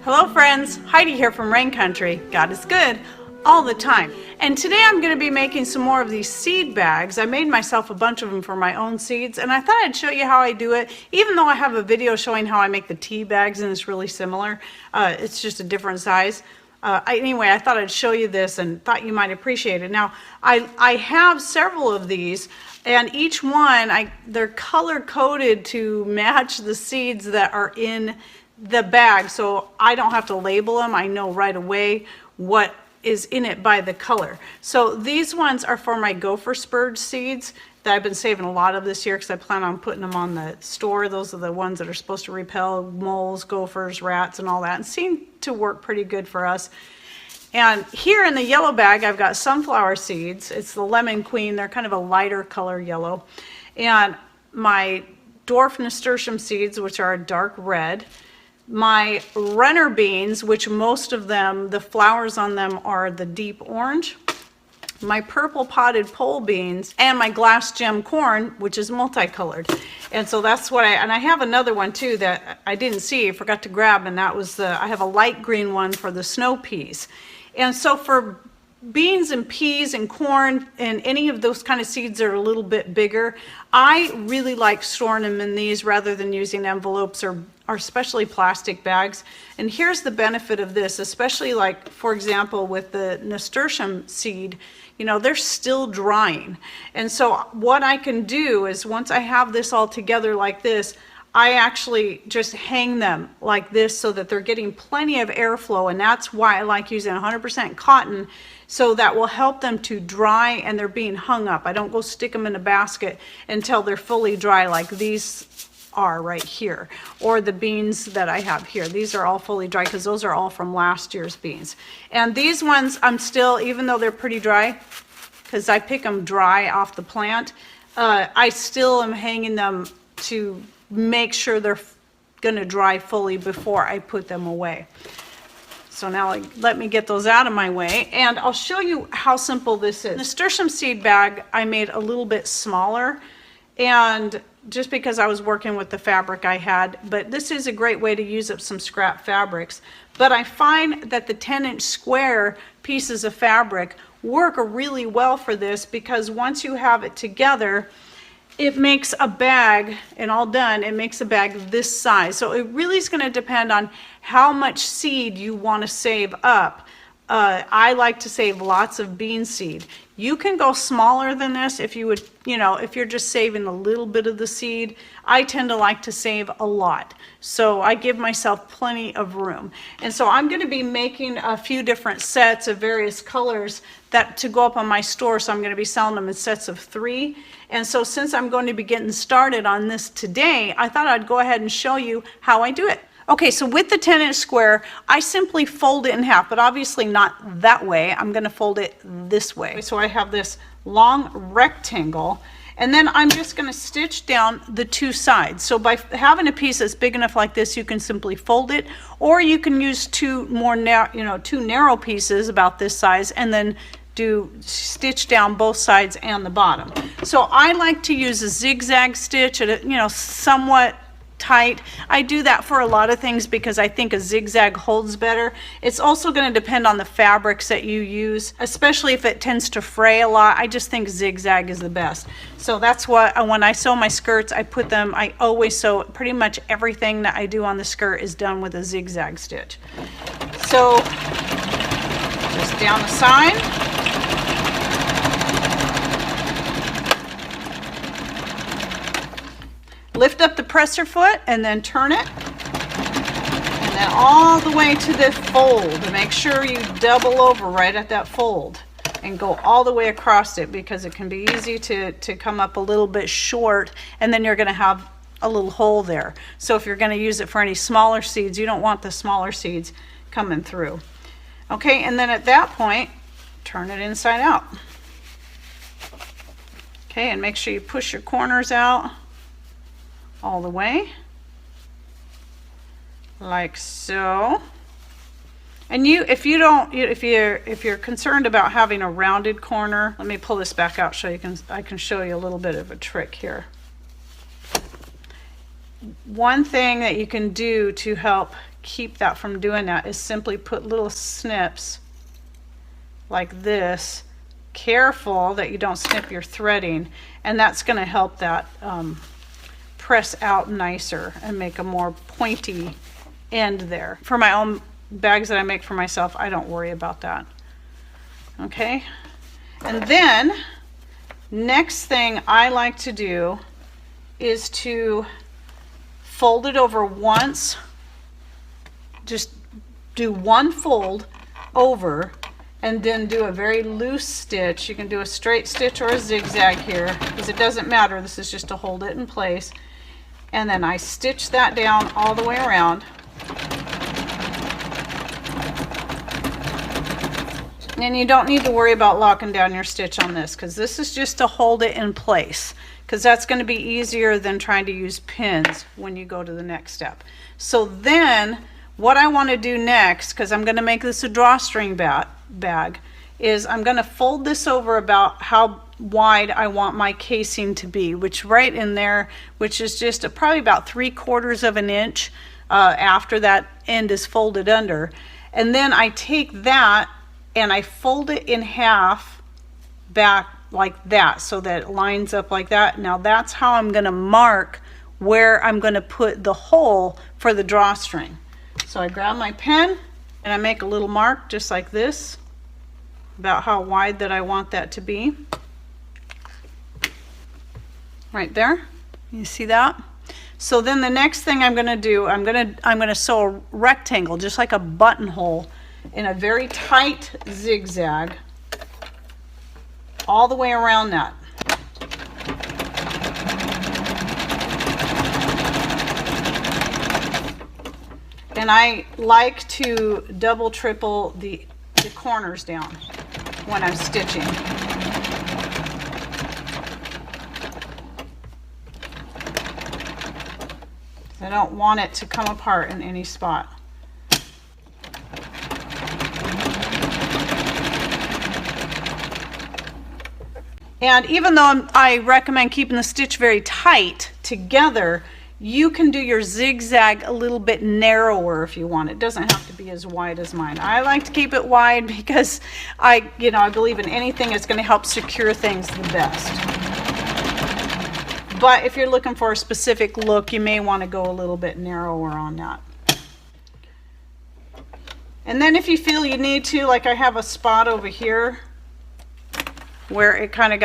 Hello friends, Heidi here from Rain Country. God is good all the time. And today I'm going to be making some more of these seed bags. I made myself a bunch of them for my own seeds, and I thought I'd show you how I do it, even though I have a video showing how I make the tea bags and it's really similar. It's just a different size. Anyway, I thought I'd show you this and thought you might appreciate it. Now, I have several of these, and each one, they're color coded to match the seeds that are in the bag, so I don't have to label them. I know right away what is in it by the color. So these ones are for my gopher spurge seeds that I've been saving a lot of this year because I plan on putting them on the store. Those are the ones that are supposed to repel moles, gophers, rats, and all that, and seem to work pretty good for us. And here in the yellow bag, I've got sunflower seeds. It's the Lemon Queen. They're kind of a lighter color yellow. And my dwarf nasturtium seeds, which are a dark red. My runner beans, which most of them, the flowers on them are the deep orange. My purple potted pole beans, and my glass gem corn, which is multicolored. And so that's what I have another one too that I didn't see, I forgot to grab, and that was I have a light green one for the snow peas. And so for beans and peas and corn and any of those kind of seeds that are a little bit bigger, I really like storing them in these rather than using envelopes or especially plastic bags. And here's the benefit of this, especially like, for example, with the nasturtium seed, you know, they're still drying. And so what I can do is once I have this all together like this, I actually just hang them like this so that they're getting plenty of airflow, and that's why I like using 100% cotton, so that will help them to dry and they're being hung up. I don't go stick them in a basket until they're fully dry like these are right here, or the beans that I have here. These are all fully dry because those are all from last year's beans. And these ones I'm still, even though they're pretty dry, because I pick them dry off the plant, I still am hanging them to make sure they're gonna dry fully before I put them away. So now let me get those out of my way, and I'll show you how simple this is. The nasturtium seed bag I made a little bit smaller, and just because I was working with the fabric I had, but this is a great way to use up some scrap fabrics. But I find that the 10-inch square pieces of fabric work really well for this, because once you have it together, it makes a bag, and all done, it makes a bag this size. So it really is going to depend on how much seed you want to save up. I like to save lots of bean seed. You can go smaller than this if you would, you know, if you're just saving a little bit of the seed. I tend to like to save a lot, so I give myself plenty of room. And so I'm going to be making a few different sets of various colors that to go up on my store, so I'm going to be selling them in sets of 3. And so since I'm going to be getting started on this today, I thought I'd go ahead and show you how I do it. Okay, so with the 10-inch square, I simply fold it in half, but obviously not that way. I'm going to fold it this way. So I have this long rectangle, and then I'm just going to stitch down the 2 sides. So by having a piece that's big enough like this, you can simply fold it, or you can use 2 narrow pieces about this size, and then stitch down both sides and the bottom. So I like to use a zigzag stitch at a, somewhat tight. I do that for a lot of things because I think a zigzag holds better. It's also going to depend on the fabrics that you use, especially if it tends to fray a lot. I just think zigzag is the best. So that's what, when I sew my skirts, I always sew, pretty much everything that I do on the skirt is done with a zigzag stitch. So just down the side. Lift up the presser foot and then turn it, and then all the way to the fold, and make sure you double over right at that fold and go all the way across it, because it can be easy to come up a little bit short, and then you're going to have a little hole there. So if you're going to use it for any smaller seeds, you don't want the smaller seeds coming through. Okay, and then at that point, turn it inside out. Okay, and make sure you push your corners out all the way, like so. And if you're concerned about having a rounded corner, let me pull this back out so I can show you a little bit of a trick here. One thing that you can do to help keep that from doing that is simply put little snips like this. Careful that you don't snip your threading, and that's going to help that press out nicer and make a more pointy end there. For my own bags that I make for myself, I don't worry about that. Okay, and then next thing I like to do is to fold it over once. Just do one fold over and then do a very loose stitch. You can do a straight stitch or a zigzag here, because it doesn't matter. This is just to hold it in place. And then I stitch that down all the way around. And you don't need to worry about locking down your stitch on this, because this is just to hold it in place, because that's going to be easier than trying to use pins when you go to the next step. So then what I want to do next, because I'm going to make this a drawstring bag, is I'm going to fold this over about how wide I want my casing to be, which right in there, which is just probably about 3/4 of an inch after that end is folded under. And then I take that and I fold it in half back like that, so that it lines up like that. Now that's how I'm going to mark where I'm going to put the hole for the drawstring. So I grab my pen and I make a little mark just like this, about how wide that I want that to be. Right there. You see that? So then the next thing I'm going to do, I'm going to sew a rectangle, just like a buttonhole, in a very tight zigzag all the way around that. And I like to double, triple the corners down when I'm stitching. I don't want it to come apart in any spot. And even though I recommend keeping the stitch very tight together, you can do your zigzag a little bit narrower if you want. It doesn't have to be as wide as mine. I like to keep it wide because I believe in anything that's going to help secure things the best. But if you're looking for a specific look, you may want to go a little bit narrower on that. And then if you feel you need to, like I have a spot over here where it kind of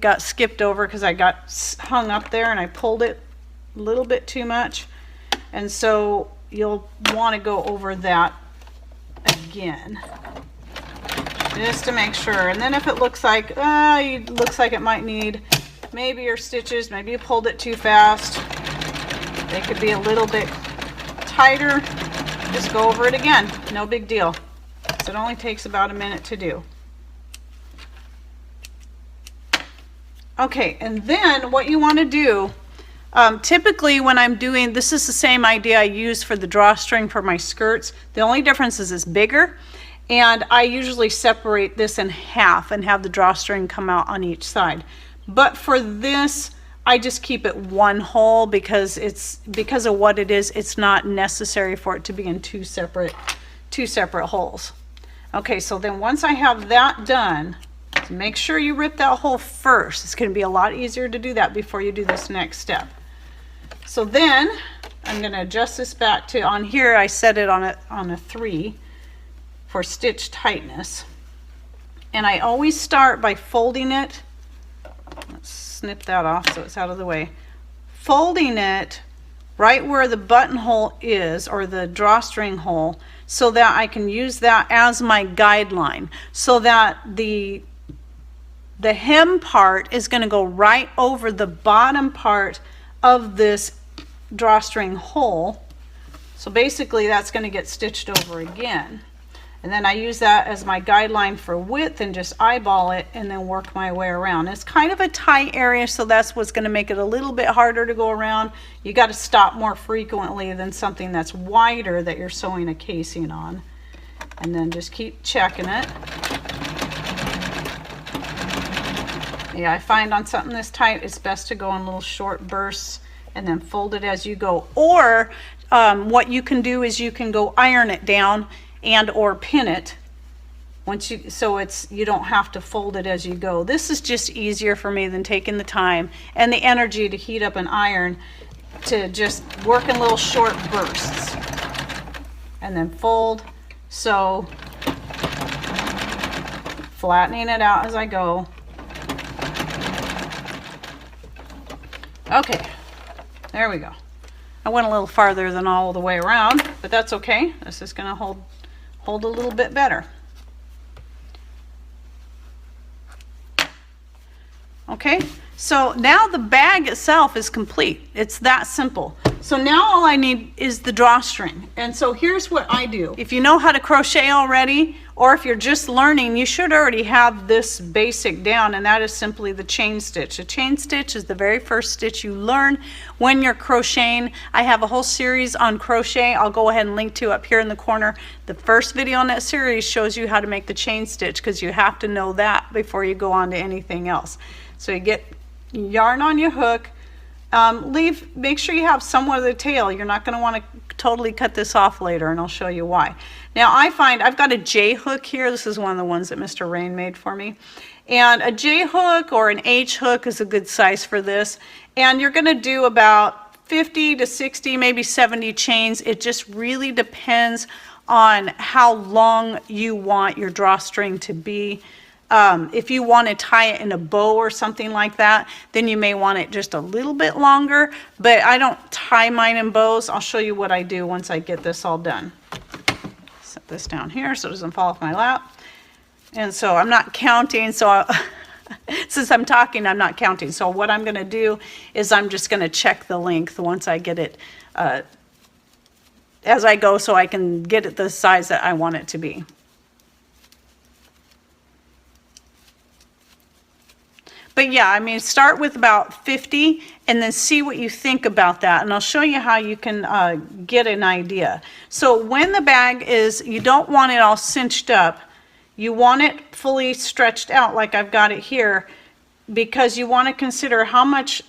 got skipped over because I got hung up there and I pulled it a little bit too much, and so you'll want to go over that again just to make sure. And then if it looks like it might need maybe your stitches, maybe you pulled it too fast, they could be a little bit tighter, just go over it again. No big deal. So it only takes about a minute to do. Okay, and then what you want to do, typically when I'm doing, this is the same idea I use for the drawstring for my skirts. The only difference is it's bigger, and I usually separate this in half and have the drawstring come out on each side. But for this, I just keep it one hole because of what it is. It's not necessary for it to be in two separate holes. Okay, so then once I have that done, make sure you rip that hole first. It's going to be a lot easier to do that before you do this next step. So then I'm going to adjust this back to, on here I set it on a 3 for stitch tightness. And I always start by folding it. Let's snip that off so it's out of the way. Folding it right where the buttonhole is, or the drawstring hole, so that I can use that as my guideline, so that the hem part is going to go right over the bottom part of this drawstring hole. So basically that's going to get stitched over again. And then I use that as my guideline for width and just eyeball it and then work my way around. It's kind of a tight area, so that's what's going to make it a little bit harder to go around. You got to stop more frequently than something that's wider that you're sewing a casing on. And then just keep checking it. Yeah, I find on something this tight, it's best to go in little short bursts and then fold it as you go. Or what you can do is you can go iron it down and or pin it once you, so you don't have to fold it as you go. This is just easier for me than taking the time and the energy to heat up an iron to just work in little short bursts. And then fold, so flattening it out as I go. Okay, there we go. I went a little farther than all the way around, but that's okay. This is gonna hold a little bit better. Okay, so now the bag itself is complete. It's that simple. So now all I need is the drawstring. And so here's what I do. If you know how to crochet already, or if you're just learning, you should already have this basic down, and that is simply the chain stitch. A chain stitch is the very first stitch you learn when you're crocheting. I have a whole series on crochet. I'll go ahead and link to up here in the corner. The first video in that series shows you how to make the chain stitch, because you have to know that before you go on to anything else. So you get yarn on your hook. Make sure you have somewhat of the tail. You're not going to want to totally cut this off later, and I'll show you why. Now I find I've got a J hook here. This is one of the ones that Mr. Rain made for me. And a J hook or an H hook is a good size for this. And you're going to do about 50 to 60, maybe 70 chains. It just really depends on how long you want your drawstring to be. If you want to tie it in a bow or something like that, then you may want it just a little bit longer, but I don't tie mine in bows. I'll show you what I do once I get this all done. Set this down here so it doesn't fall off my lap. And so I'm not counting, so since I'm talking, I'm not counting. So what I'm going to do is I'm just going to check the length once I get it as I go, so I can get it the size that I want it to be. But yeah, I mean, start with about 50 and then see what you think about that. And I'll show you how you can get an idea. So when the bag is, you don't want it all cinched up. You want it fully stretched out like I've got it here, because you want to consider how much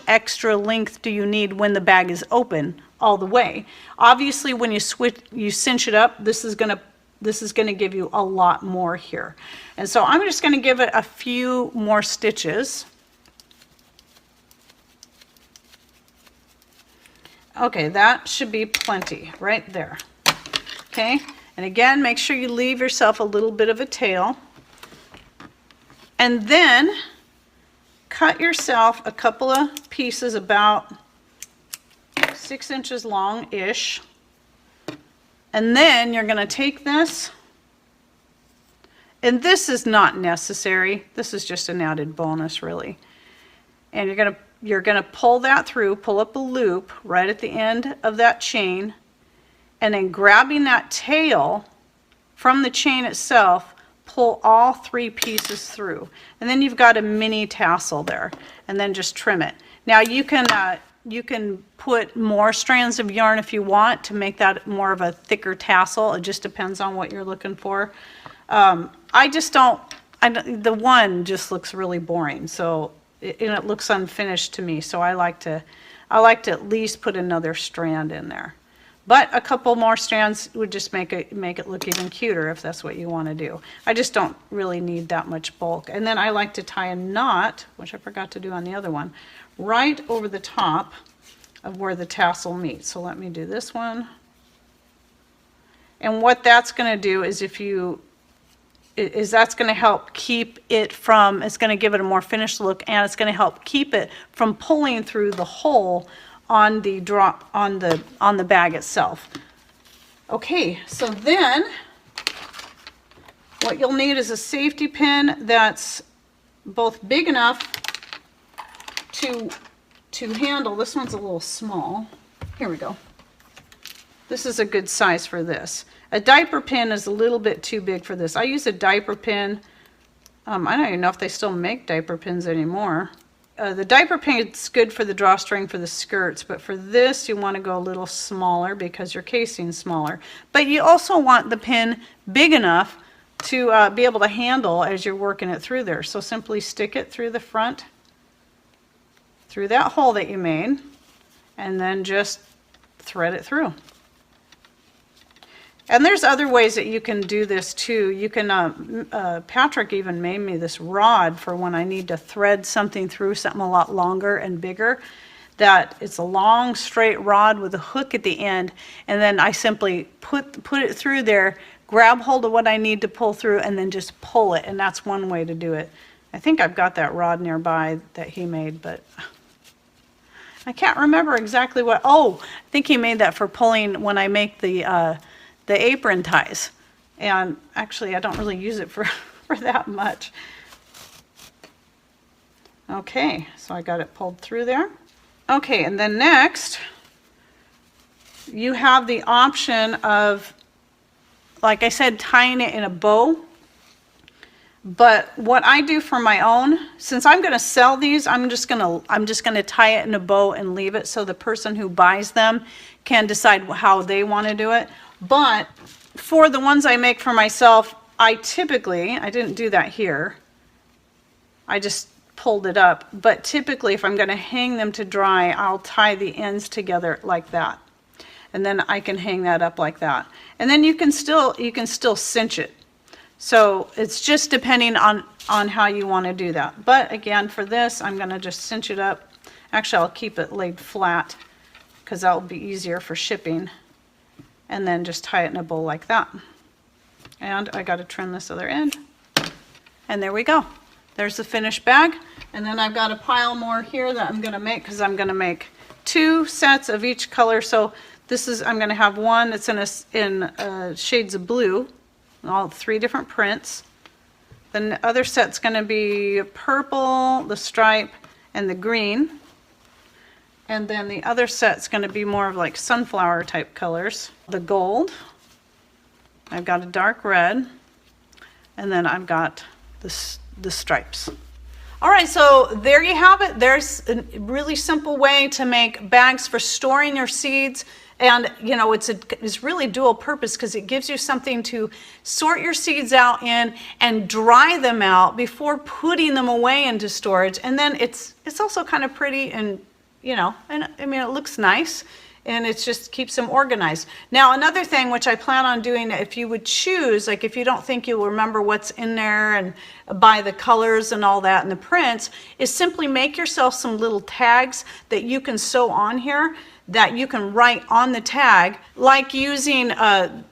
extra length do you need when the bag is open all the way. Obviously, when you cinch it up, this is going to give you a lot more here. And so I'm just going to give it a few more stitches. Okay, that should be plenty right there. Okay, and again, make sure you leave yourself a little bit of a tail. And then cut yourself a couple of pieces about 6 inches long-ish. And then you're going to take this, and this is not necessary. This is just an added bonus, really. And you're going to pull that through, pull up a loop right at the end of that chain, and then grabbing that tail from the chain itself, pull all 3 pieces through. And then you've got a mini tassel there, and then just trim it. Now you can put more strands of yarn if you want to make that more of a thicker tassel. It just depends on what you're looking for. I just don't, the one just looks really boring, so it looks unfinished to me. So I like to at least put another strand in there. But a couple more strands would just make it look even cuter if that's what you want to do. I just don't really need that much bulk. And then I like to tie a knot, which I forgot to do on the other one, right over the top of where the tassel meets. So let me do this one. And what that's going to do is that's going to help keep it from, it's going to give it a more finished look, and it's going to help keep it from pulling through the hole on the bag itself. Okay, so then what you'll need is a safety pin that's both big enough to handle. This one's a little small. Here we go. This is a good size for this. A diaper pin is a little bit too big for this. I use a diaper pin. I don't even know if they still make diaper pins anymore. The diaper pin is good for the drawstring for the skirts, but for this you want to go a little smaller because your casing's smaller. But you also want the pin big enough to be able to handle as you're working it through there. So simply stick it through the front, through that hole that you made, and then just thread it through. And there's other ways that you can do this too. You can, Patrick even made me this rod for when I need to thread something through, something a lot longer and bigger. That it's a long straight rod with a hook at the end, and then I simply put it through there, grab hold of what I need to pull through, and then just pull it, and that's one way to do it. I think I've got that rod nearby that he made, but I can't remember exactly what. Oh, I think he made that for pulling when I make the apron ties. And actually, I don't really use it for that much. Okay, so I got it pulled through there. Okay, and then next, you have the option of, like I said, tying it in a bow. But what I do for my own, since I'm going to sell these, I'm just going to tie it in a bow and leave it so the person who buys them can decide how they want to do it. But for the ones I make for myself, I didn't do that here. I just pulled it up. But typically, if I'm going to hang them to dry, I'll tie the ends together like that. And then I can hang that up like that. And then you can still cinch it. So it's just depending on how you want to do that. But again, for this, I'm going to just cinch it up. Actually, I'll keep it laid flat because that will be easier for shipping. And then just tie it in a bow like that. And I got to trim this other end. And there we go. There's the finished bag. And then I've got a pile more here that I'm going to make because I'm going to make 2 sets of each color. So this is, I'm going to have one that's in shades of blue, all 3 different prints. Then the other set's going to be purple, the stripe, and the green. And then the other set's going to be more of like sunflower type colors. The gold, I've got a dark red, and then I've got the stripes. All right, so there you have it. There's a really simple way to make bags for storing your seeds. And you know, it's really dual purpose because it gives you something to sort your seeds out in and dry them out before putting them away into storage. And then it's also kind of pretty, and you know, and I mean, it looks nice, and it just keeps them organized. Now, another thing which I plan on doing, if you would choose, like if you don't think you'll remember what's in there and by the colors and all that and the prints, is simply make yourself some little tags that you can sew on here, that you can write on the tag, like using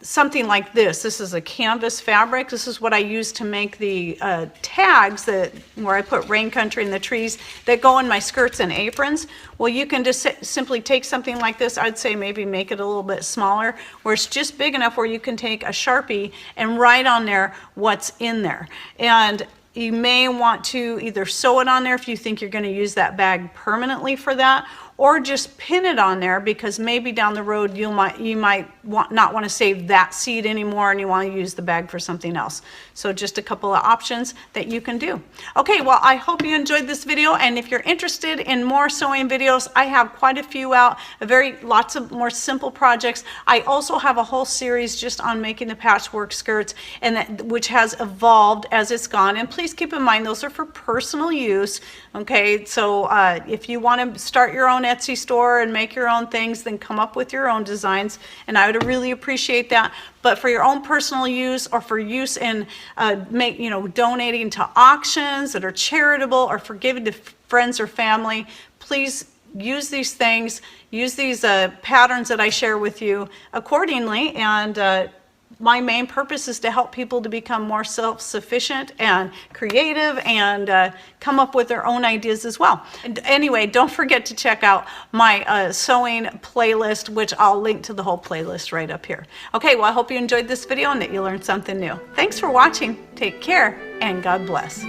something like this. This is a canvas fabric. This is what I use to make the tags where I put rain country and the trees that go in my skirts and aprons. Well, you can just simply take something like this. I'd say maybe make it a little bit smaller, where it's just big enough where you can take a Sharpie and write on there what's in there. And you may want to either sew it on there if you think you're going to use that bag permanently for that, or just pin it on there because maybe down the road you might not want to save that seed anymore and you want to use the bag for something else. So just a couple of options that you can do. Okay, well, I hope you enjoyed this video, and if you're interested in more sewing videos, I have quite a few out, lots of more simple projects. I also have a whole series just on making the patchwork skirts, and which has evolved as it's gone. And please keep in mind, those are for personal use. Okay, so if you want to start your own Etsy store and make your own things, then come up with your own designs, and I would really appreciate that. But for your own personal use, or for use in donating to auctions that are charitable, or for giving to friends or family, please use these things, use these patterns that I share with you accordingly. And my main purpose is to help people to become more self-sufficient and creative, and come up with their own ideas as well. And anyway, don't forget to check out my sewing playlist, which I'll link to the whole playlist right up here. Okay, well, I hope you enjoyed this video and that you learned something new. Thanks for watching. Take care, and God bless.